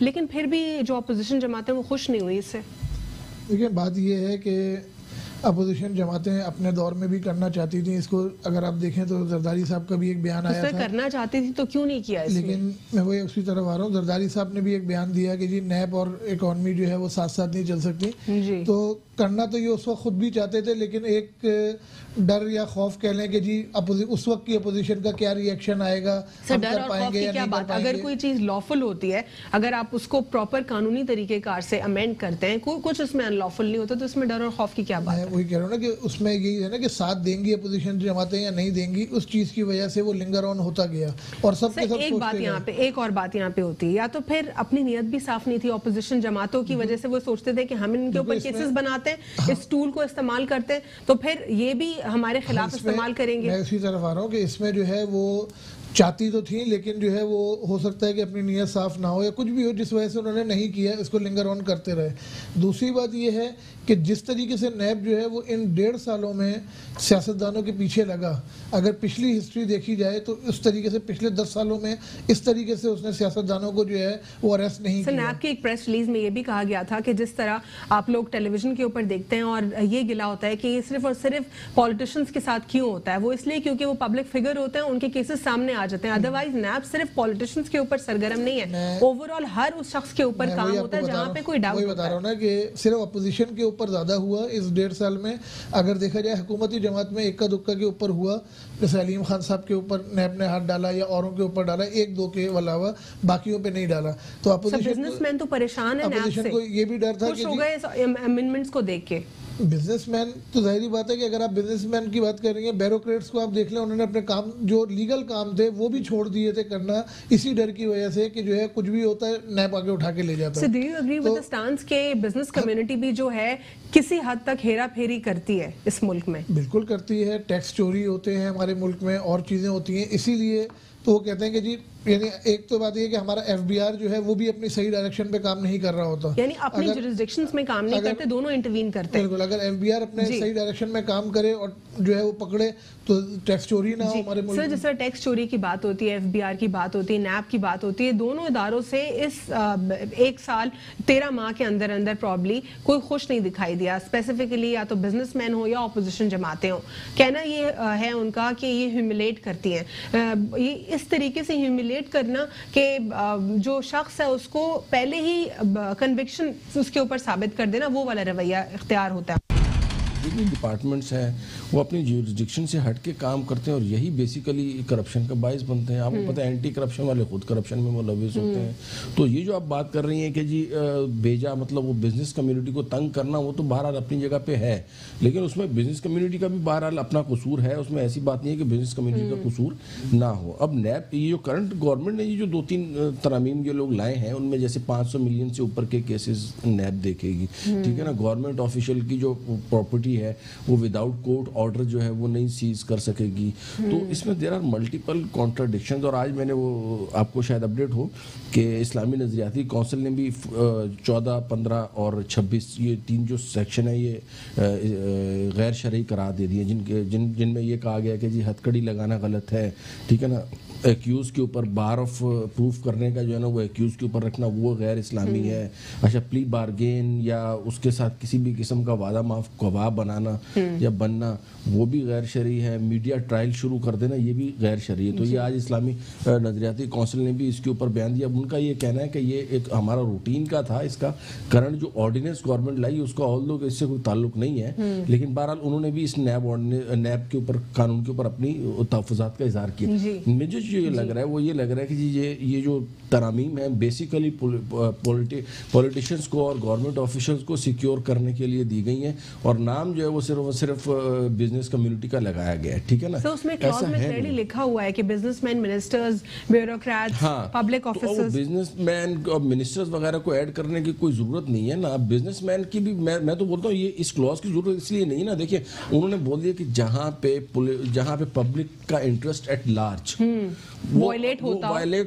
लेकिन फिर भी जो अपोजिशन जमातें वो खुश नहीं हुई इससे। देखिए, बात ये है कि अपोजिशन जमातें अपने दौर में भी करना चाहती थी इसको। अगर आप देखें तो जरदारी साहब का भी एक बयान आया था, करना चाहती थी तो क्यों नहीं किया इसमें? लेकिन मैं वही उसी तरफ आ रहा हूँ। जरदारी साहब ने भी एक बयान दिया कि जी नैब और इकॉनमी जो है वो साथ साथ नहीं चल सकती। तो करना तो ये उस वक्त खुद भी चाहते थे, लेकिन एक डर या खौफ कह लें कि जी उस वक्त की अपोजिशन का क्या रिएक्शन आएगा, हम कर पाएंगे या नहीं कर पाएंगे। अगर कोई चीज लॉफुल होती है, अगर आप उसको प्रॉपर कानूनी तरीके कार से अमेंड करते हैं, कुछ उसमें अनलॉफुल नहीं होता, तो इसमें डर और खौफ की क्या बात है? वही कह रहा हूँ ना कि उसमें यही है ना कि साथ देंगी अपोजिशन जमातें या नहीं देंगी, उस चीज की वजह से वो लिंगर ऑन होता गया। और सबके सब एक बात यहाँ पे, एक और बात यहाँ पे होती है, या तो फिर अपनी नीयत भी साफ नहीं थी अपोजिशन जमातों की वजह से, वो सोचते थे कि हम इनके ऊपर केसेस बनाते हैं, इस टूल को इस्तेमाल करते हैं, तो फिर ये भी हमारे खिलाफ इस्तेमाल करेंगे। मैं उसी तरफ आ रहा हूँ कि इसमें जो है वो चाहती तो थी, लेकिन जो है वो हो सकता है कि अपनी नीयत साफ ना हो या कुछ भी हो, जिस वजह से उन्होंने नहीं किया, इसको लिंगर ऑन करते रहे। दूसरी बात ये है कि जिस तरीके से नैब जो है वो इन 1.5 सालों में सियासतदानों के पीछे लगा, अगर पिछली हिस्ट्री देखी जाए तो उस तरीके से पिछले 10 सालों में इस तरीके से उसने सियासतदानों को जो है वो अरेस्ट नहीं किया। नैब की एक प्रेस रिलीज में ये भी कहा गया था कि जिस तरह आप लोग टेलीविजन के ऊपर देखते हैं और ये गिला होता है कि ये सिर्फ और सिर्फ पॉलिटिशियंस के साथ क्यों होता है, वो इसलिए क्योंकि वो पब्लिक फिगर होते हैं, उनके केसेस सामने आ जाते हैं। अदरवाइज नैब सिर्फ पॉलिटिशियंस के ऊपर सरगर्म नहीं है, ओवरऑल हर उस शख्स के ऊपर काम होता है जहाँ पे कोई डाउट बता रहा हूँ ना कि सिर्फ अपोजिशन के ऊपर ज्यादा हुआ इस 1.5 साल में। अगर देखा जाए हुकूमती जमात में इक्का दुक्का के ऊपर हुआ, जैसे अलीम खान साहब के ऊपर नैब ने हाथ डाला या औरों के ऊपर डाला, 1-2 के अलावा बाकियों पे नहीं डाला। तो अपोजिशन बिजनेसमैन तो परेशान है, अपोजिशन को ये भी डर था कि हो गए अमेंडमेंट्स को देख के। बिजनेसमैन तो जाहिर बात है कि अगर आप बिजनेसमैन की बात कर रही हैं, ब्यूरोक्रेट्स को आप देख लें, उन्होंने अपने काम जो लीगल काम थे वो भी छोड़ दिए थे करना, इसी डर की वजह से कि जो है कुछ भी होता है नैब आगे उठा के ले जाता है। So do you agree with the stance के बिजनेस कम्युनिटी भी जो है किसी हद तक हेरा फेरी करती है इस मुल्क में? बिल्कुल करती है, टैक्स चोरी होते हैं हमारे मुल्क में और चीज़ें होती हैं, इसीलिए तो वो कहते हैं कि जी यानी एक तो बात ये कि हमारा एफबीआर जो है वो भी अपनी सही डायरेक्शन पे काम नहीं कर रहा होता, यानी अपनी जुरिसडिक्शंस में काम नहीं करते, दोनों इंटरवीन करते हैं। बिल्कुल, अगर एफबीआर अपने सही डायरेक्शन में काम करे और जो है वो पकड़े तो टैक्स चोरी ना हो हमारे मुल्क में। सर, जिस तरह टैक्स चोरी की बात होती है, एफबीआर की बात होती है, नैब की बात होती है, दोनों इदारों से इस 1 साल 13 माह के अंदर अंदर प्रॉब्ली कोई खुश नहीं दिखाई दिया। स्पेसिफिकली या तो बिजनेसमैन हो या ऑपोजिशन जमातें हो, कहना ये है उनका कि ये ह्यूमिलेट करती हैं। ये इस तरीके से ह्यूमिलेट करना कि जो शख्स है उसको पहले ही कन्विक्शन उसके ऊपर साबित कर देना, वो वाला रवैया इख्तियार होता है। जितनी डिपार्टमेंट्स हैं वो अपनी ज्यूरिसडिक्शन से हट के काम करते हैं और यही बेसिकली करप्शन का बायस बनते हैं। आपको पता है एंटी करप्शन वाले खुद करप्शन में मुलविस होते हैं। तो ये जो आप बात कर रही हैं कि जी बेजा मतलब वो बिजनेस कम्युनिटी को तंग करना, वो तो बहरहाल अपनी जगह पे है, लेकिन उसमें बिजनेस कम्युनिटी का भी बहरहाल अपना कसूर है। उसमें ऐसी बात नहीं है कि बिजनेस कम्युनिटी का कसूर ना हो। अब नैब ये जो करंट गवर्नमेंट ने ये जो 2-3 तरमीम ये लोग लाए हैं उनमें जैसे 500 मिलियन से ऊपर के केसेस नैब देखेगी, ठीक है ना। गवर्नमेंट ऑफिशियल की जो प्रॉपर्टी है वो विदाउट कोर्ट ऑर्डर जो है वो नहीं सीज कर सकेगी। तो इसमें देयर आर मल्टीपल कॉन्ट्राडिक्शंस। और आज मैंने वो आपको शायद अपडेट हो कि इस्लामी नजरियाती काउंसिल ने भी 14, 15 और 26 ये 3 जो सेक्शन है ये गैर शरई करार दे दिए, जिनमें ये कहा गया कि जी हथकड़ी लगाना गलत है, ठीक है ना। एक्यूज के ऊपर बार ऑफ प्रूफ करने का जो है ना वो एक्यूज के ऊपर रखना वो गैर इस्लामी है। अच्छा, प्ली बार्गेन या उसके साथ किसी भी किस्म का वादा माफ गवाह बनाना या बनना वो भी गैर शरई है। मीडिया ट्रायल शुरू कर देना ये भी गैर शरई है। तो ये आज इस्लामी नजरियाती काउंसिल ने भी इसके ऊपर बयान दिया। उनका ये कहना है कि ये एक हमारा रूटीन का था, इसका करंट जो ऑर्डिनेंस गवर्नमेंट लाई उसका ऑल दो इससे कोई ताल्लुक नहीं है, लेकिन बहरहाल उन्होंने भी इस नैब के ऊपर कानून के ऊपर अपनी तहफ़्फ़ुज़ात का इजहार किया। मुझे जो ये लग रहा है वो ये लग रहा है कि जी ये जो तरामीम है बेसिकली पॉलिटिशियंस को और गवर्नमेंट ऑफिशियल्स को सिक्योर करने के लिए दी गई हैं और नाम जो है वो सिर्फ बिजनेस कम्युनिटी का लगाया गया है, ठीक है ना। तो उसमें क्लॉज में क्लियरली लिखा हुआ है कि businessman, ministers, bureaucrats, public officers, businessman और मिनिस्टर्स वगैरह को ऐड करने की कोई जरूरत नहीं है ना। बिजनेसमैन की भी मैं तो बोलता हूँ ये इस क्लॉज की जरूरत इसलिए नहीं ना। देखिए उन्होंने बोल दिया कि जहाँ पे पब्लिक का इंटरेस्ट एट लार्ज वायलेट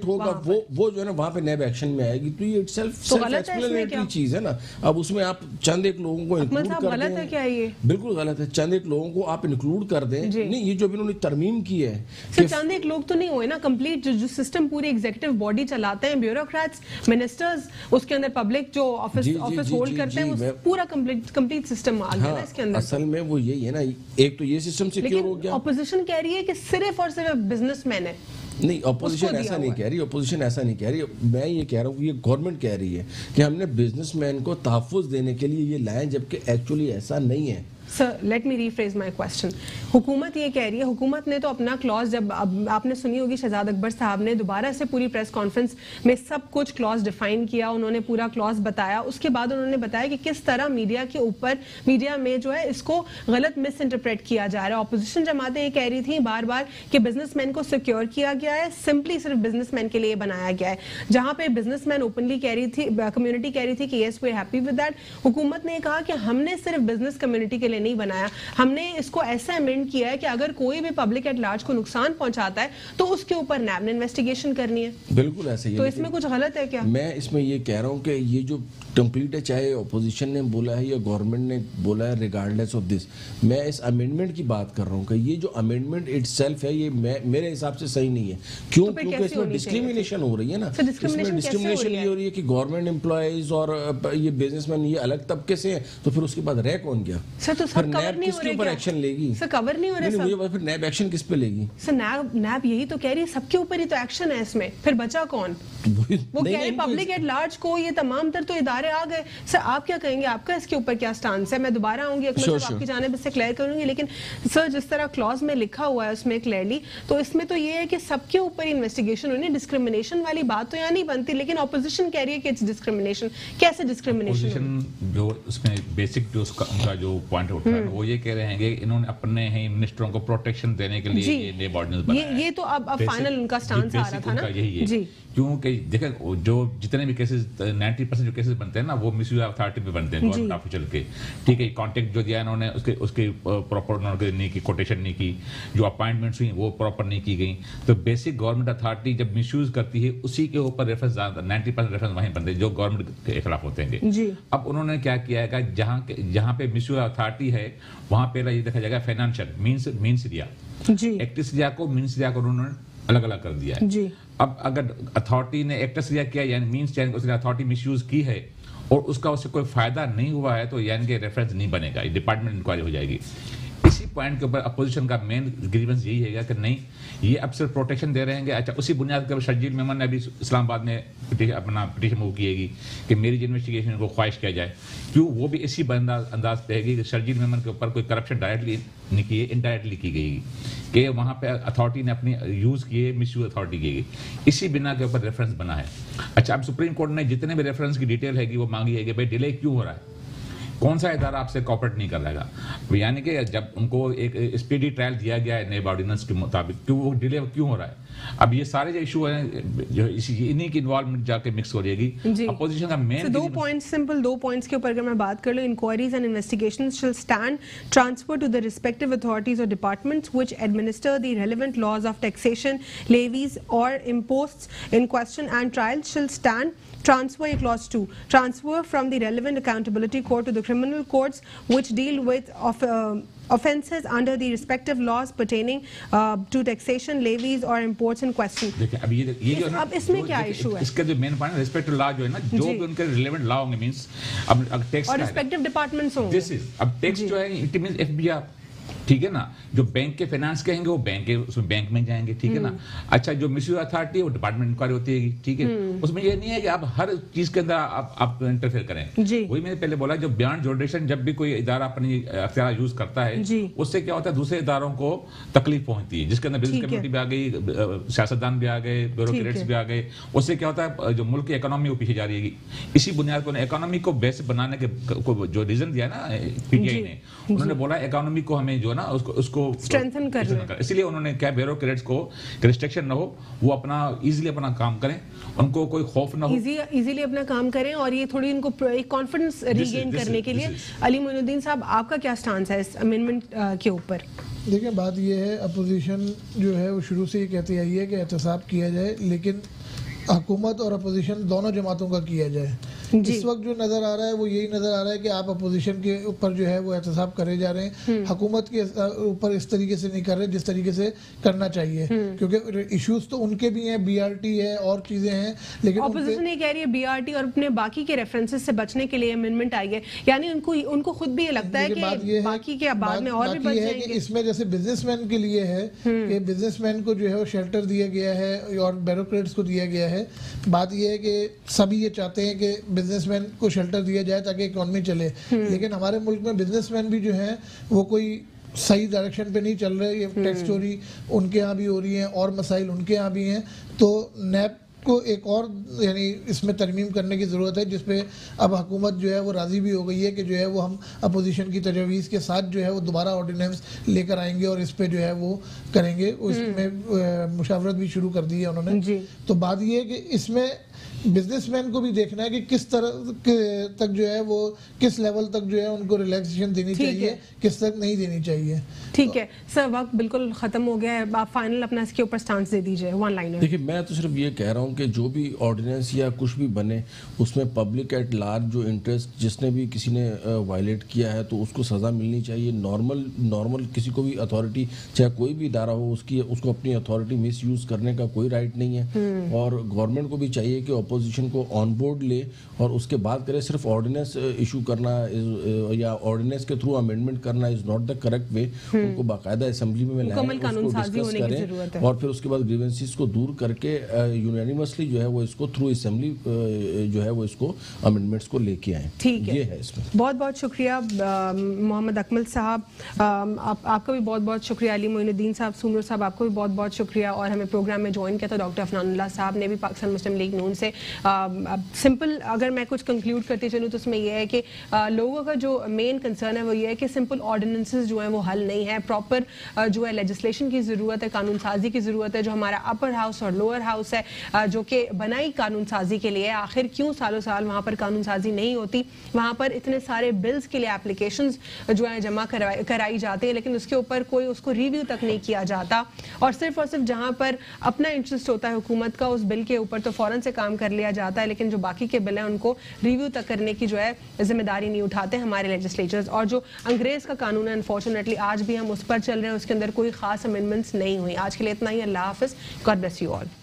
होगा वो जो है ना वहाँ पे नैब एक्शन में आएगी। तो ये सेल्फ एक्सप्लेनेटरी चीज है ना। अब उसमें आप चंद एक लोगों को इंक्लूड कर दें, गलत है क्या ये? बिल्कुल गलत है। चंद एक लोगों को आप इंक्लूड कर दें, नहीं ये जो इन्होंने तरमीम की है सर, चंद एक लोग तो नहीं हुए ना, कंप्लीट जो सिस्टम पूरी एग्जीक्यूटिव बॉडी चलाते हैं, ब्यूरोक्रेट्स, मिनिस्टर्स, उसके अंदर पब्लिक जो ऑफिस होल्ड करते हैं, वो पूरा कंप्लीट सिस्टम आ गया ना इसके अंदर। असल में वो यही है ना, एक तो ये सिस्टम सिक्योर हो गया। ऑपोजिशन कह रही है कि सिर्फ और सिर्फ बिजनेसमैन है। नहीं, अपोजिशन ऐसा नहीं कह रही, अपोजिशन ऐसा नहीं कह रही। मैं ये कह रहा हूँ कि ये गवर्नमेंट कह रही है कि हमने बिजनेसमैन को तहफ़्फ़ुज़ देने के लिए ये लाए, जबकि एक्चुअली ऐसा नहीं है। Sir, let me rephrase my question. हुकूमत ये कह रही है, हुकूमत ने तो अपना क्लॉज, जब आपने सुनी होगी शहजाद अकबर साहब ने दोबारा से पूरी प्रेस कॉन्फ्रेंस में सब कुछ क्लॉज डिफाइन किया, उन्होंने पूरा क्लॉज बताया। उसके बाद उन्होंने बताया कि किस तरह मीडिया के ऊपर, मीडिया में जो है इसको गलत मिस इंटरप्रेट किया जा रहा है। ऑपोजिशन जमातें ये कह रही थी बार बार कि बिजनेसमैन को सिक्योर किया गया है, सिंपली सिर्फ बिजनेसमैन के लिए बनाया गया है। जहां पे बिजनेसमैन ओपनली कह रही थी, कम्युनिटी कह रही थी कि yes we are happy with that, हुकूमत ने कहा कि हमने सिर्फ बिजनेस कम्युनिटी के लिए नहीं बनाया, हमने इसको ऐसा अमेंड किया है कि अगर कोई भी पब्लिक एट लार्ज को नुकसान पहुंचाता है तो उसके ऊपर नैब ने इन्वेस्टिगेशन करनी है। बिल्कुल ऐसे ही। तो इसमें कुछ गलत है क्या? मैं इसमें ये कह रहा हूं कि ये जो कंप्लीट है, चाहे ऑपोजिशन ने बोला है या गवर्नमेंट ने बोला है, रिगार्डलेस ऑफ दिस, मैं इस अमेंडमेंट की बात कर रहा हूं कि ये जो अमेंडमेंट इटसेल्फ है ये मेरे हिसाब से सही नहीं है। क्यों? तो क्योंकि इसमें डिस्क्रिमिनेशन हो रही है ना। इसमें डिस्क्रिमिनेशन ये हो रही है कि गवर्नमेंट एम्प्लॉयज और ये बिजनेसमैन ये अलग तबके से हैं, तो फिर उसके बाद रह कौन गया? फिर नैब किसके ऊपर एक्शन लेगी? सर, कवर नहीं हो रहा। मुझे फिर नैब एक्शन किस पे लेगी? सर, नैब यही तो कह रही है, सबके ऊपर ही तो एक्शन है इसमें, फिर बचा कौन? वो कह रही पब्लिक एट लार्ज को ये तमाम तर तो इदारे आ गए। सर, आप क्या कहेंगे, आपका इसके ऊपर क्या स्टांस है? मैं दोबारा आऊंगी आपकी जानिब से क्लियर करूंगी, लेकिन सर जिस तरह क्लॉज में लिखा हुआ है उसमें क्लियरली, तो इसमें तो ये है कि सबके ऊपर इन्वेस्टिगेशन होनी। डिस्क्रिमिनेशन वाली बात तो यहाँ नहीं बनती, लेकिन ऑपोजिशन कह रही है कि इट्स डिस्क्रिमिनेशन। कैसे डिस्क्रिमिनेशन? जो उसमें बेसिक जो उनका जो पॉइंट उठ रहा है वो ये कह रहे हैं कि इन्होंने अपने ही मिनिस्टरों को प्रोटेक्शन देने के लिए ये नेब ऑर्डिनेंस बनाया है। ये तो अब फाइनल उनका स्टांस आ रहा था ना, यही है जी। क्योंकि देखिए जो जितने भी केसेस 90% जो केसेस बनते हैं ना वो मिसयूज अथॉरिटी पे बनते हैं गवर्नमेंट ऑफिशियल के, ठीक है। कॉन्टेक्ट जो दिया इन्होंने उसके प्रॉपर उन्होंने नहीं की, कोटेशन नहीं की, जो अपॉइंटमेंट्स हुई वो प्रॉपर नहीं की गई। तो बेसिक गवर्नमेंट अथॉरिटी जब मिसयूज करती है उसी के ऊपर रेफरेंस 90% रेफरेंस वहीं बनते हैं जो गवर्नमेंट के खिलाफ होते हैं। अब उन्होंने क्या किया है, जहां पे मिसयूज अथॉरिटी है वहां पे ये देखा जाएगा फाइनेंशियल मीन्स एरिया, एक्टिस एरिया को मीन्स एरिया को उन्होंने अलग अलग कर दिया है। अब अगर अथॉरिटी ने एक्टिस एरिया किया यानी मीन्स उसने अथॉरिटी मिसयूज की है और उसका उससे कोई फायदा नहीं हुआ है तो यानी कि रेफरेंस नहीं बनेगा, डिपार्टमेंट इंक्वायरी हो जाएगी। इसी पॉइंट के ऊपर अपोजिशन का मेन ग्रीवेंस यही है कि नहीं ये अब सिर्फ प्रोटेक्शन दे रहे हैं। अच्छा, उसी बुनियाद पर शर्जील मेमन ने अभी इस्लामाबाद में अपना पिटीशन मूव किएगी कि मेरी इन्वेस्टिगेशन को ख्वाहिश किया जाए। क्यों? वो भी इसी अंदाज पे है कि शर्जील मेमन के ऊपर कोई करप्शन डायरेक्टली नहीं की है, इनडायरेक्टली की गई कि वहाँ पे अथॉरिटी ने अपनी यूज़ किए, मिसयूज अथॉरिटी की गई, इसी बिना के ऊपर रेफरेंस बना है। अच्छा, अब सुप्रीम कोर्ट ने जितने भी रेफरेंस की डिटेल है वो मांगी है कि भाई डिले क्यों हो रहा है, कौन सा इदारा आपसे कॉपरेट नहीं कर रहा है। यानी कि जब उनको एक स्पीडी ट्रायल दिया गया है नेब ऑर्डिनेंस के मुताबिक, क्यों वो डिले क्यों हो रहा है। अब ये सारे जो इशू हैं जो इन्हीं की इन्वॉल्वमेंट जाके मिक्स हो रहेगी। अपोजिशन का मेन दो पॉइंट्स के ऊपर अगर मैं बात कर लूं, inquiries and investigations shall stand transfer to the respective authorities और departments which administer the relevant laws of taxation, levies और imposts in question, and trial shall stand transfer a clause 2 transfer from the relevant accountability court to the criminal courts which deal with offences under the respective laws pertaining to taxation, levies or imports in question। देखिए अब ये जो अब इसमें क्या issue है, इसका जो मेन पॉइंट रिस्पेक्टिव लॉ जो है ना, जो भी उनके रिलेवेंट लॉ होंगे मींस अब टैक्स और रिस्पेक्टिव डिपार्टमेंट्स होंगे, दिस इज अब टैक्स जो है इट मींस एफबीआर, ठीक है ना। जो बैंक के फाइनेंस कहेंगे वो बैंक के उसमें बैंक में जाएंगे, ठीक है ना। अच्छा, जो मिसयूज अथॉरिटी है वो डिपार्टमेंट इंक्वायरी होती है, ठीक है। उसमें ये नहीं है कि आप हर चीज के अंदर आप इंटरफेयर करें। वही मैंने पहले बोला, जो बियॉन्ड जुडिशन जब भी कोई इदारा अपनी अख्तियार यूज करता है उससे क्या होता है दूसरे इदारों को तकलीफ पहुंचती है, जिसके अंदर बिजनेस कम्युनिटी भी आ गई, सियासतदान भी आ गए, ब्यूरोक्रेट्स भी आ गए। उससे क्या होता है जो मुल्क की इकोनॉमी वो पीछे जा रही है। इसी बुनियाद पर इकोनॉमी को बेस बनाने के जो रीजन दिया ना पीटीआई ने, उन्होंने बोला इकोनॉमी को हमें जो है ना उसको स्ट्रेंथन करना, इसलिए उन्होंने क्या ब्यूरोक्रेट्स को रिस्ट्रिक्शन ना हो, वो अपना इजीली अपना काम करें, उनको कोई खौफ ना हो, इजीली अपना काम करें और ये थोड़ी इनको एक कॉन्फिडेंस रीगेन करने के लिए। अली मोइनुद्दीन साहब, आपका क्या स्टांस है इस अमेंडमेंट के ऊपर? देखिए, बात ये है, अपोजिशन जो है वो शुरू से ही कहती आई है कि एहतसाब किया जाए, लेकिन हुकूमत और अपोजिशन दोनों जमातों का किया जाए। इस वक्त जो नज़र आ रहा है वो यही नज़र आ रहा है कि आप अपोजिशन के ऊपर जो है वो एहतसाब करे जा रहे हैं, हुकूमत के ऊपर इस तरीके से नहीं कर रहे जिस तरीके से करना चाहिए, क्योंकि इश्यूज तो उनके भी हैं, बीआरटी है और चीज़ें हैं, लेकिन अपोजिशन ये कह रही है बीआरटी और अपने बाकी के रेफरेंसेस से बचने के लिए अमेंडमेंट आई है। यानी उनको खुद भी ये लगता है कि बाकी के बाद में और भी बच जाएंगे। इसमें जैसे बिजनेसमैन के लिए है कि बिजनेसमैन को जो है वो शेल्टर दिया गया है और ब्यूरोक्रेट्स को दिया गया है। बात यह है कि सभी ये चाहते हैं कि बिजनेसमैन को शेल्टर दिया जाए ताकि इकोनॉमी चले, लेकिन हमारे मुल्क में बिजनेसमैन भी जो हैं वो कोई सही डायरेक्शन पे नहीं चल रहे। ये टैक्स चोरी उनके यहाँ भी हो रही है और मसाइल उनके यहाँ भी हैं, तो नैब को एक और यानी इसमें तरमीम करने की ज़रूरत है, जिसपे अब हुकूमत जो है वो राज़ी भी हो गई है कि जो है वो हम अपोजिशन की तजवीज़ के साथ जो है वो दोबारा ऑर्डिनेंस लेकर आएंगे और इस पे जो है वो करेंगे। उसमें मुशावरत भी शुरू कर दी है उन्होंने। तो बात ये है कि इसमें बिजनेसमैन को भी देखना है कि किस तरह तक जो है वो किस लेवल तक जो है उनको रिलैक्सेशन देनी चाहिए, किस तक नहीं देनी चाहिए। ठीक है सर, वक्त बिल्कुल खत्म हो गया है, आप फाइनल अपना इसके ऊपर स्टांस दे दीजिए, वन लाइनर। देखिए, मैं तो सिर्फ ये कह रहा हूँ कि जो भी ऑर्डिनेंस या कुछ भी बने उसमें पब्लिक एट लार्ज जो इंटरेस्ट जिसने भी किसी ने वायलेट किया है तो उसको सज़ा मिलनी चाहिए। नॉर्मल किसी को भी अथॉरिटी चाहे कोई भी इदारा हो उसको अपनी अथॉरिटी मिस यूज़ करने का कोई राइट नहीं है, और गवर्नमेंट को भी चाहिए कि अपोजिशन को ऑन बोर्ड ले और उसके बाद करे। सिर्फ ऑर्डिनेंस इशू करना या ऑर्डिनेंस के थ्रू अमेंडमेंट करना is not the correct way. उनको बाकायदा असेंबली में लाएं, उसको डिस्कस करें और फिर उसके बाद ग्रीवेंसेस को दूर करके यूनानिमसली जो है वो इसको थ्रू असेंबली जो है वो इसको अमेंडमेंट्स को लेके आए। ठीक है, ये है इसमें। बहुत बहुत शुक्रिया मोहम्मद अकमल साहब, आपका भी बहुत बहुत शुक्रिया। अली मोइनुद्दीन साहब, सुमर साहब, आपको भी बहुत बहुत शुक्रिया। और हमें प्रोग्राम में ज्वाइन किया था डॉक्टर अफनानुल्लाह साहब ने भी, पाकिस्तान मुस्लिम लीग नून से। सिंपल अगर मैं कुछ कंक्लूड करते चलूँ तो उसमें यह है कि लोगों का जो मेन कंसर्न है वो ये है कि सिंपल ऑर्डिनेंसेस जो हैं वो हल नहीं है, प्रॉपर जो है लेजिस्लेशन की ज़रूरत है, कानून साजी की ज़रूरत है। जो हमारा अपर हाउस और लोअर हाउस है जो कि बनाई कानून साजी के लिए, आखिर क्यों सालों साल वहाँ पर कानून साजी नहीं होती, वहाँ पर इतने सारे बिल्स के लिए एप्लीकेशंस जो है जमा कराई जाती है लेकिन उसके ऊपर कोई उसको रिव्यू तक नहीं किया जाता, और सिर्फ जहाँ पर अपना इंटरेस्ट होता है हुकूमत का उस बिल के ऊपर तो फौरन से काम कर लिया जाता है, लेकिन जो बाकी के बिल हैं उनको रिव्यू तक करने की जो है जिम्मेदारी नहीं उठाते हमारे लेजिस्लेचर्स। और जो अंग्रेज का कानून है अनफॉर्चुनेटली आज भी हम उस पर चल रहे हैं, उसके अंदर कोई खास अमेंडमेंट्स नहीं हुई। आज के लिए इतना ही, अल्लाह हाफिज़, गॉड ब्लेस यू ऑल।